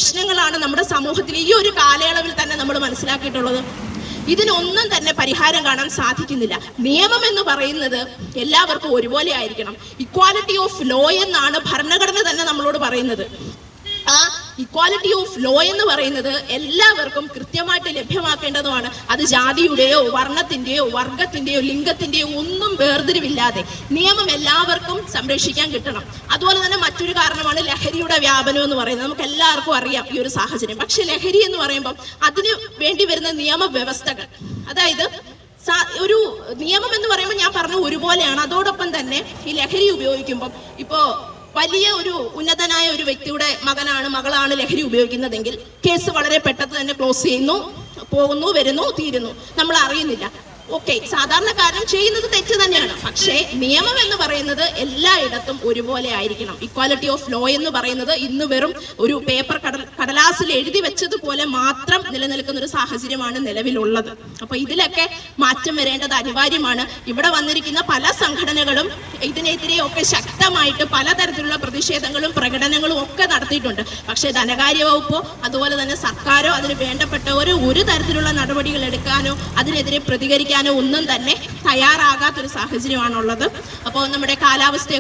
പ്രശ്നങ്ങളാണ് നമ്മുടെ സമൂഹത്തിൽ ഈ ഒരു കാലയളവിൽ തന്നെ നമ്മൾ മനസ്സിലാക്കിയിട്ടുള്ളത്. ഇതിനൊന്നും തന്നെ പരിഹാരം കാണാൻ സാധിക്കുന്നില്ല. നിയമം എന്ന് പറയുന്നത് എല്ലാവർക്കും ഒരുപോലെ ആയിരിക്കണം. ഇക്വാലിറ്റി ഓഫ് ലോ എന്നാണ് ഭരണഘടന തന്നെ നമ്മളോട് പറയുന്നത്. ആ ഇക്വാലിറ്റി ഓഫ് ലോ എന്ന് പറയുന്നത് എല്ലാവർക്കും കൃത്യമായിട്ട് ലഭ്യമാക്കേണ്ടതുമാണ്. അത് ജാതിയുടെയോ വർണ്ണത്തിന്റെയോ വർഗത്തിന്റെയോ ലിംഗത്തിന്റെയോ ഒന്നും വേർതിരിവില്ലാതെ നിയമം എല്ലാവർക്കും സംരക്ഷിക്കാൻ കിട്ടണം. അതുപോലെ തന്നെ മറ്റൊരു കാരണമാണ് ലഹരിയുടെ വ്യാപനം എന്ന് പറയുന്നത്. നമുക്ക് എല്ലാവർക്കും അറിയാം ഈ ഒരു സാഹചര്യം. പക്ഷെ ലഹരി എന്ന് പറയുമ്പോൾ അതിന് വേണ്ടി വരുന്ന നിയമവ്യവസ്ഥകൾ, അതായത് ഒരു നിയമം എന്ന് പറയുമ്പോൾ ഞാൻ പറഞ്ഞ ഒരുപോലെയാണ്. അതോടൊപ്പം തന്നെ ഈ ലഹരി ഉപയോഗിക്കുമ്പോൾ ഇപ്പോൾ വലിയ ഒരു ഉന്നതനായ ഒരു വ്യക്തിയുടെ മകളാണ് ലഹരി ഉപയോഗിക്കുന്നതെങ്കിൽ കേസ് വളരെ പെട്ടെന്ന് തന്നെ ക്ലോസ് ചെയ്യുന്നു, പോകുന്നു, വരുന്നു, തീരുന്നു, നമ്മൾ അറിയുന്നില്ല. ഓക്കെ, സാധാരണക്കാരൻ ചെയ്യുന്നത് തെറ്റ് തന്നെയാണ്. പക്ഷേ നിയമം എന്ന് പറയുന്നത് എല്ലായിടത്തും ഒരുപോലെ ആയിരിക്കണം. ഇക്വാലിറ്റി ഓഫ് ലോ എന്ന് പറയുന്നത് ഇന്ന് വെറും ഒരു പേപ്പർ കടലാസിൽ എഴുതി വെച്ചതുപോലെ മാത്രം നിലനിൽക്കുന്ന ഒരു സാഹചര്യമാണ് നിലവിലുള്ളത്. അപ്പൊ ഇതിലൊക്കെ മാറ്റം വരേണ്ടത് അനിവാര്യമാണ്. ഇവിടെ വന്നിരിക്കുന്ന പല സംഘടനകളും ഇതിനെതിരെയൊക്കെ ശക്തമായിട്ട് പലതരത്തിലുള്ള പ്രതിഷേധങ്ങളും പ്രകടനങ്ങളും ഒക്കെ നടത്തിയിട്ടുണ്ട്. പക്ഷേ ധനകാര്യ വകുപ്പോ അതുപോലെ തന്നെ സർക്കാരോ അതിന് വേണ്ടപ്പെട്ടവരോ ഒരു തരത്തിലുള്ള നടപടികൾ എടുക്കാനോ അതിനെതിരെ പ്രതികരിക്കാനോ ഒന്നും തന്നെ തയ്യാറാകാത്തൊരു സാഹചര്യമാണുള്ളത്. അപ്പോൾ നമ്മുടെ കാലാവസ്ഥയൊക്കെ